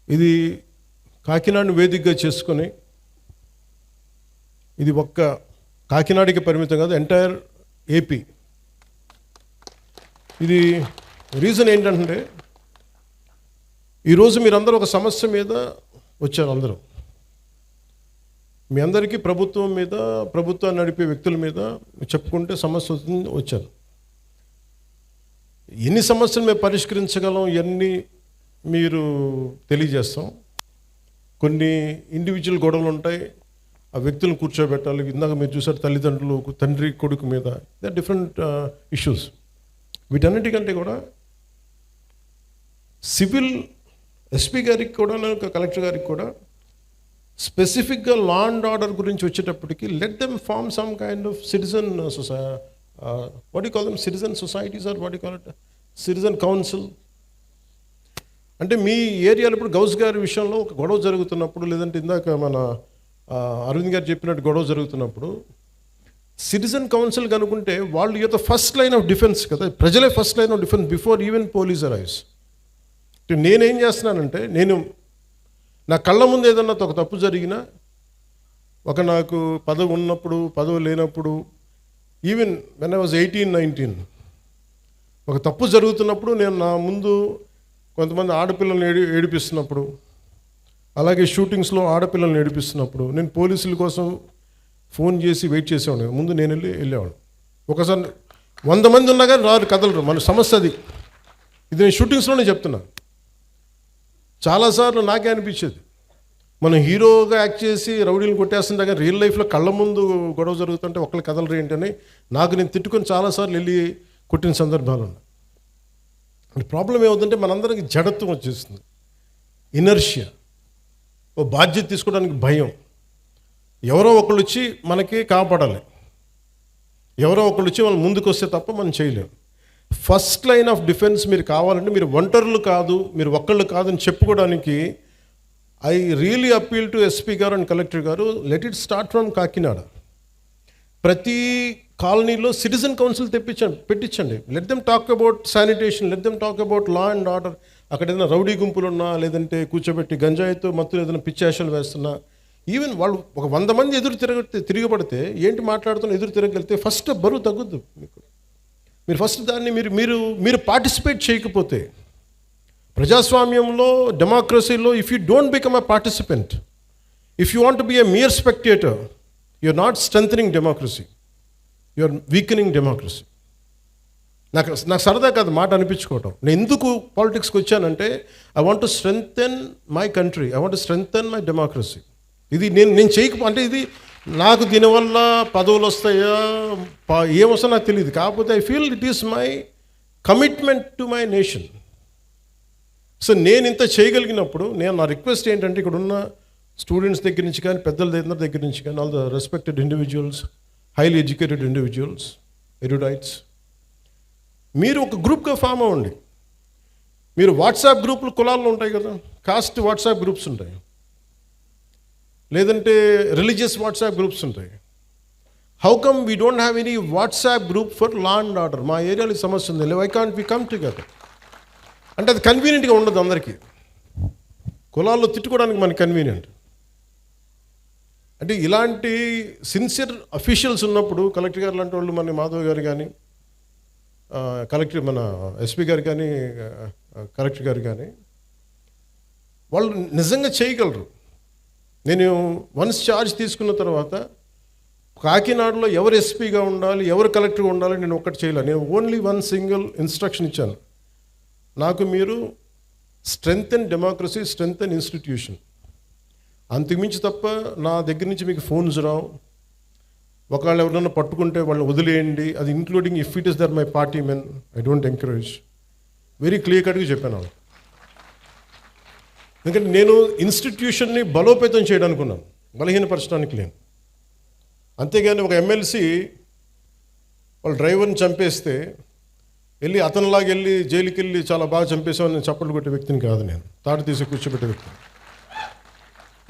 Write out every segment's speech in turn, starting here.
ఇది కాకినాడను వేదికగా చేసుకొని, ఇది ఒక్క కాకినాడకి పరిమితం కాదు, ఎంటైర్ ఏపీ. ఇది రీజన్ ఏంటంటే, ఈరోజు మీరందరూ ఒక సమస్య మీద వచ్చారు. అందరూ మీ అందరికీ ప్రభుత్వం మీద, ప్రభుత్వాన్ని నడిపే వ్యక్తుల మీద చెప్పుకుంటే సమస్య వచ్చారు. ఎన్ని సమస్యలు మేము పరిష్కరించగలం ఇవన్నీ మీరు తెలియజేస్తాం. కొన్ని ఇండివిజువల్ గొడవలు ఉంటాయి, ఆ వ్యక్తులను కూర్చోబెట్టాలి. ఇందాక మీరు చూసారు తల్లిదండ్రులు, తండ్రి కొడుకు మీద, దే ఆర్ డిఫరెంట్ ఇష్యూస్. వీటన్నిటికంటే కూడా సివిల్ ఎస్పీ గారికి కూడా, కలెక్టర్ గారికి కూడా స్పెసిఫిక్గా లా అండ్ ఆర్డర్ గురించి వచ్చేటప్పటికి let them form some kind of citizen what you call them, citizen societies or what you call it, citizen council. అంటే మీ ఏరియాలో ఇప్పుడు గౌస్ గారి విషయంలో ఒక గొడవ జరుగుతున్నప్పుడు, లేదంటే ఇందాక మన అరవింద్ గారు చెప్పినట్టు గొడవ జరుగుతున్నప్పుడు సిటిజన్ కౌన్సిల్ కనుకుంటే వాళ్ళు యొక్క ఫస్ట్ లైన్ ఆఫ్ డిఫెన్స్ కదా, ప్రజలే first line of defence before even police arrives. నేనేం చేస్తున్నానంటే, నా కళ్ళ ముందు ఏదన్నా ఒక తప్పు జరిగినా, నాకు పదవి ఉన్నప్పుడు, పదవి లేనప్పుడు, ఈవెన్ వెన్ ఐ వాజ్ 18-19 ఒక తప్పు జరుగుతున్నప్పుడు నేను నా ముందు కొంతమంది ఆడపిల్లల్ని ఏడిపిస్తున్నప్పుడు, అలాగే షూటింగ్స్లో ఆడపిల్లల్ని ఏడిపిస్తున్నప్పుడు నేను పోలీసుల కోసం ఫోన్ చేసి వెయిట్ చేసేవాడు. ముందు నేను వెళ్ళేవాడు. ఒకసారి 100 మంది ఉన్నా కానీ రారు, కదలరు. మన సమస్య అది. ఇది నేను షూటింగ్స్లోనే చెప్తున్నా. చాలాసార్లు నాకే అనిపించేది, మనం హీరోగా యాక్ట్ చేసి రౌడీలు కొట్టేస్తుంటే కానీ రియల్ లైఫ్లో కళ్ళ ముందు గొడవ జరుగుతుంటే ఒకళ్ళు కదలరు ఏంటని నేను తిట్టుకొని చాలాసార్లు వెళ్ళి కొట్టిన సందర్భాలు ఉన్నాయి. ప్రాబ్లం ఏమవుతుందంటే మనందరికి జడత్వం వచ్చేస్తుంది, ఇనర్షియా, ఓ బాధ్యత తీసుకోవడానికి భయం. ఎవరో ఒకళ్ళు వచ్చి మనకి కాపాడాలి, ఎవరో ఒకళ్ళు వచ్చి వాళ్ళు ముందుకు వస్తే తప్ప మనం చేయలేము. ఫస్ట్ లైన్ ఆఫ్ డిఫెన్స్ మీరు కావాలంటే మీరు ఒంటరులు కాదు, మీరు ఒక్కళ్ళు కాదని చెప్పుకోవడానికి I really appeal to SP గారు అండ్ కలెక్టర్ గారు, let it start from Kakinada. ప్రతి కాలనీలో సిటిజన్ కౌన్సిల్ పెట్టించండి. Let them talk about sanitation, let them talk about law and order. అక్కడ ఏదైనా రౌడీ గుంపులు ఉన్నా, లేదంటే కూర్చోబెట్టి గంజాయితో మత్తులు ఏదైనా పిచ్చేషాలు వేస్తున్నా, ఈవెన్ వాళ్ళు ఒక 100 మంది తిరగబడితే ఏంటి మాట్లాడుతున్నా, ఎదురు తిరగలిగితే ఫస్ట్ బరువు తగ్గుద్దు మీకు. మీరు ఫస్ట్ దాన్ని మీరు పార్టిసిపేట్ చేయకపోతే, ప్రజాస్వామ్యంలో, డెమోక్రసీలో, if you don't become a participant, if you want be a mere spectator, you are not strengthening democracy, you are weakening democracy. నాకు సరదా కాదు మాట అనిపించుకోవటం. నేను ఎందుకు పాలిటిక్స్కి వచ్చానంటే, I want to strengthen my country, I want to strengthen my democracy. ఇది నేను అంటే ఇది నాకు దీనివల్ల పదవులు వస్తాయా, ఏమొస్తా నాకు తెలియదు. కాకపోతే I feel it is my commitment to my nation. So నేను ఇంత చేయగలిగినప్పుడు నా రిక్వెస్ట్ ఏంటంటే, ఇక్కడ ఉన్న స్టూడెంట్స్ దగ్గర నుంచి కానీ, పెద్దల దగ్గర నుంచి కానీ, all the respected individuals, highly educated individuals, erudites, మీరు ఒక గ్రూప్గా ఫామ్ అవ్వండి. మీరు వాట్సాప్ గ్రూపులు కులాల్లో ఉంటాయి కదా, కాస్ట్ వాట్సాప్ గ్రూప్స్ ఉంటాయి, లేదంటే రిలీజియస్ వాట్సాప్ గ్రూప్స్ ఉంటాయి. How come we don't have any WhatsApp group for law and order? మా ఏరియాలో సమస్య ఉంది, why can't we come together? అంటే అది కన్వీనియంట్గా ఉండదు అందరికీ. కులాల్లో తిట్టుకోవడానికి మనకి కన్వీనియంట్. అంటే ఇలాంటి సిన్సియర్ అఫీషియల్స్ ఉన్నప్పుడు, కలెక్టర్ గారు లాంటి వాళ్ళు, మన మాధవ్ గారు కానీ, మన ఎస్పీ గారు కానీ, కలెక్టర్ గారు కానీ, వాళ్ళు నిజంగా చేయగలరు. నేను వన్స్ ఛార్జ్ తీసుకున్న తర్వాత కాకినాడలో ఎవరు ఎస్పీగా ఉండాలి, ఎవరు కలెక్టర్గా ఉండాలి నేను ఒక్కటి చేయలేను. నేను ఓన్లీ వన్ సింగిల్ ఇన్స్ట్రక్షన్ ఇచ్చాను, నాకు మీరు స్ట్రెంథెన్ డెమోక్రసీ, స్ట్రెంథెన్ ఇన్స్టిట్యూషన్, అంతకుమించి తప్ప నా దగ్గర నుంచి మీకు ఫోన్స్ రావు. ఒకవేళ ఎవరైనా పట్టుకుంటే వాళ్ళని వదిలేయండి, అది including if it is their my party men, I don't encourage. Very clear కట్గా చెప్పాను. ఎందుకంటే నేను ఇన్స్టిట్యూషన్ని బలోపేతం చేయడానికి ఉన్నాను, బలహీనపరచడానికి లేను. అంతేగాని ఒక ఎమ్మెల్సీ వాళ్ళ డ్రైవర్ని చంపేస్తే వెళ్ళి అతనిలాగా వెళ్ళి జైలుకి వెళ్ళి చాలా బాగా చంపేసామని చప్పట్లు కొట్టే వ్యక్తిని కాదు నేను, తాడు తీసి కూర్చోబెట్టే వ్యక్తిని.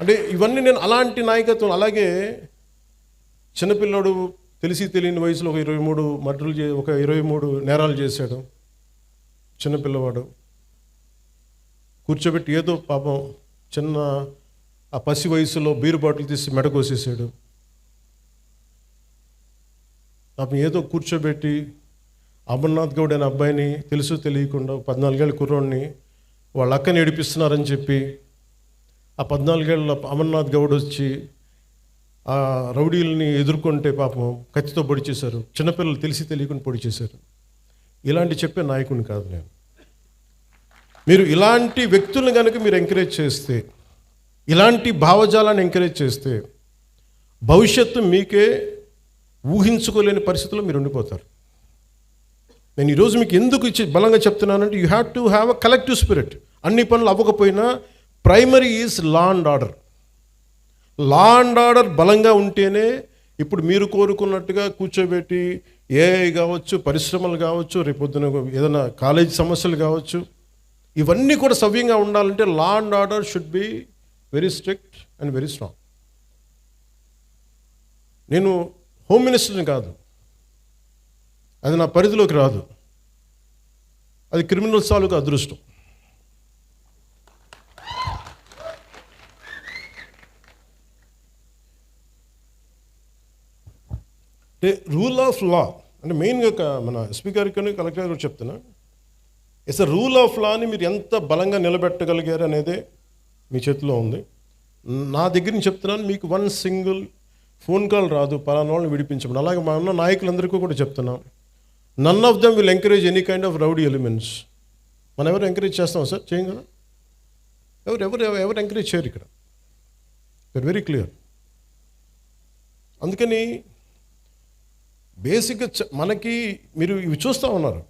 అంటే ఇవన్నీ నేను అలాంటి నాయకత్వం. అలాగే చిన్నపిల్లాడు తెలిసి తెలియని వయసులో ఒక 23 నేరాలు చేశాడు చిన్నపిల్లవాడు. కూర్చోబెట్టి ఏదో పాపం చిన్న ఆ పసి వయసులో బీరు బాటిల్ తీసి మెడకోసేసాడు. పాపం ఏదో కూర్చోబెట్టి అమర్నాథ్ గౌడ్ అనే అబ్బాయిని తెలుసు తెలియకుండా 14 ఏళ్ళ కుర్రోడిని వాళ్ళ అక్కని ఏడిపిస్తున్నారని చెప్పి ఆ 14 ఏళ్ళ అమర్నాథ్ గౌడ్ వచ్చి ఆ రౌడీలని ఎదుర్కొంటే పాపం కత్తితో పొడి చేశారు. చిన్నపిల్లలు తెలిసి తెలియకుండా పొడి చేశారు. ఇలాంటి చెప్పే నాయకుడిని కాదు నేను. మీరు ఇలాంటి వ్యక్తులను కనుక మీరు ఎంకరేజ్ చేస్తే, ఇలాంటి భావజాలాన్ని ఎంకరేజ్ చేస్తే భవిష్యత్తు మీకే ఊహించుకోలేని పరిస్థితుల్లో మీరు ఉండిపోతారు. నేను ఈరోజు మీకు ఎందుకు బలంగా చెప్తున్నానంటే you have to have a collective spirit. అన్ని పనులు అవ్వకపోయినా primary is law and order. Law and order బలంగా ఉంటేనే ఇప్పుడు మీరు కోరుకున్నట్టుగా కూర్చోబెట్టి ఏఐ కావచ్చు, పరిశ్రమలు కావచ్చు, రేపొద్దున ఏదైనా కాలేజీ సమస్యలు కావచ్చు, ఇవన్నీ కూడా సవ్యంగా ఉండాలంటే లా and order should be very strict and very strong. నేను హోమ్ మినిస్టర్ని కాదు, అది నా పరిధిలోకి రాదు. అది క్రిమినల్స్ తాలూకు అదృష్టం. అంటే రూల్ ఆఫ్ లా అంటే మెయిన్గా మన ఎస్పీ గారికి కలెక్టర్ గారు చెప్తున్నా, ఇట్స్ అ రూల్ ఆఫ్ లాని మీరు ఎంత బలంగా నిలబెట్టగలిగారు అనేదే మీ చేతిలో ఉంది. నా దగ్గర నుంచి చెప్తున్నాను, మీకు వన్ సింగిల్ ఫోన్ కాల్ రాదు పలానా వాళ్ళని విడిపించమని. అలాగే మా ఉన్న నాయకులందరికీ కూడా చెప్తున్నాం, none of them will encourage any kind of rowdy elements. మనం ఎవరు ఎంకరేజ్ చేస్తాం సార్? చేయం కదా. ఎవరు ఎంకరేజ్ చేయరు ఇక్కడ. That very clear. అందుకని బేసిక్గా మనకి మీరు ఇవి చూస్తూ ఉన్నారు.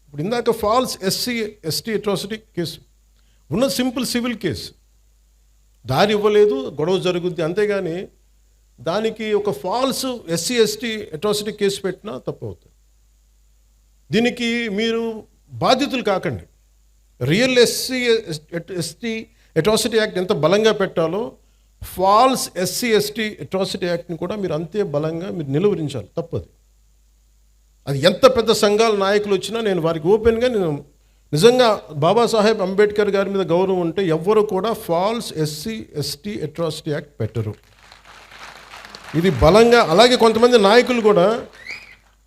ఇప్పుడు ఇందాక ఫాల్స్ ఎస్టీ అట్రాసిటీ కేసు ఉన్న సింపుల్ సివిల్ కేసు, దారి ఇవ్వలేదు, గొడవ జరుగుద్ది, అంతేగాని దానికి ఒక ఫాల్స్ ఎస్టీ అట్రాసిటీ కేసు పెట్టినా తప్పు అవుతుంది. దీనికి మీరు బాధితులు కాకండి. రియల్ ఎస్టీ అట్రాసిటీ యాక్ట్ ఎంత బలంగా పెట్టాలో ఫాల్స్ ఎస్టీ అట్రాసిటీ యాక్ట్ని కూడా మీరు అంతే బలంగా మీరు నిలువరించాలి. తప్పది. అది ఎంత పెద్ద సంఘాల నాయకులు వచ్చినా నేను వారికి ఓపెన్గా నేను నిజంగా బాబాసాహెబ్ అంబేద్కర్ గారి మీద గౌరవం ఉంటే ఎవ్వరు కూడా ఫాల్స్ ఎస్టీ అట్రాసిటీ యాక్ట్ పెట్టరు. ఇది బలంగా, అలాగే కొంతమంది నాయకులు కూడా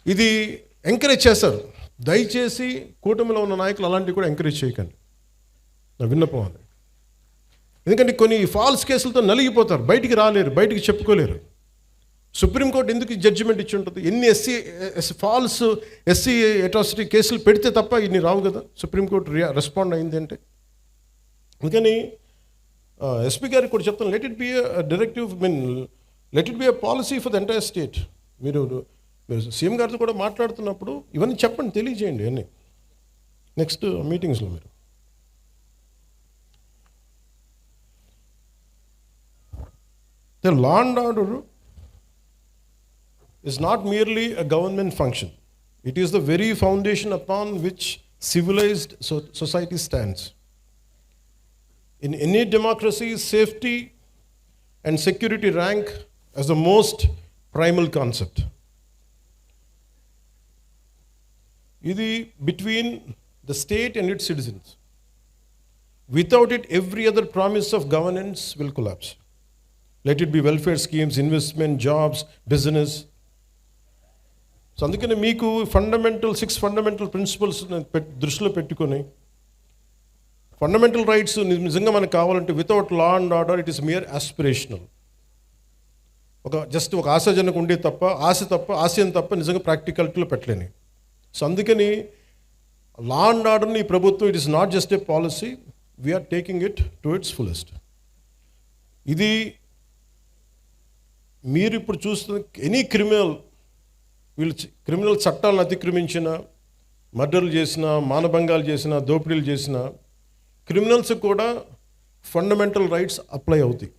ఇది ఎంకరేజ్ చేస్తారు. దయచేసి కూటమిలో ఉన్న నాయకులు అలాంటివి కూడా ఎంకరేజ్ చేయకండి, నా విన్నపం అది. ఎందుకంటే కొన్ని ఫాల్స్ కేసులతో నలిగిపోతారు, బయటికి రాలేరు, బయటికి చెప్పుకోలేరు. సుప్రీంకోర్టు ఎందుకు జడ్జిమెంట్ ఇచ్చి ఉంటుంది? ఎన్ని ఫాల్స్ ఎస్సీ అట్రాసిటీ కేసులు పెడితే తప్ప ఇన్ని రావు కదా. సుప్రీంకోర్టు రెస్పాండ్ అయింది అంటే. అందుకని ఎస్పీ గారికి కూడా చెప్తాను, let it be directive, let it be policy for the entire state. మీరు సీఎం గారితో కూడా మాట్లాడుతున్నప్పుడు ఇవన్నీ చెప్పండి, తెలియజేయండి అన్నీ నెక్స్ట్ మీటింగ్స్లో. మీరు the law and order is not merely a government function. It is the very foundation upon which civilized society stands. In any democracy, safety and security rank as the most primal concept. Idi between the state and its citizens. Without it, every other promise of governance will collapse. Let it be welfare schemes, investment, jobs, business. So అందుకని మీకు six fundamental principles దృష్టిలో పెట్టుకొని, fundamental rights నిజంగా మనకు కావాలంటే without law and order it is mere aspirational. Just ఒక ఆశాజనకు ఉండే తప్ప, ఆశయం తప్ప నిజంగా ప్రాక్టికాలిటీలో పెట్టలేని. సో అందుకని లా అండ్ ఆర్డర్ని ఈ ప్రభుత్వం, it is not just a policy, we're taking it to its fullest. ఇది మీరు ఇప్పుడు చూస్తున్న ఎనీ క్రిమినల్ చట్టాలను అతిక్రమించిన, మర్డర్లు చేసిన, మానభంగాలు చేసిన, దోపిడీలు చేసిన క్రిమినల్స్ కూడా ఫండమెంటల్ రైట్స్ అప్లై అవుతాయి.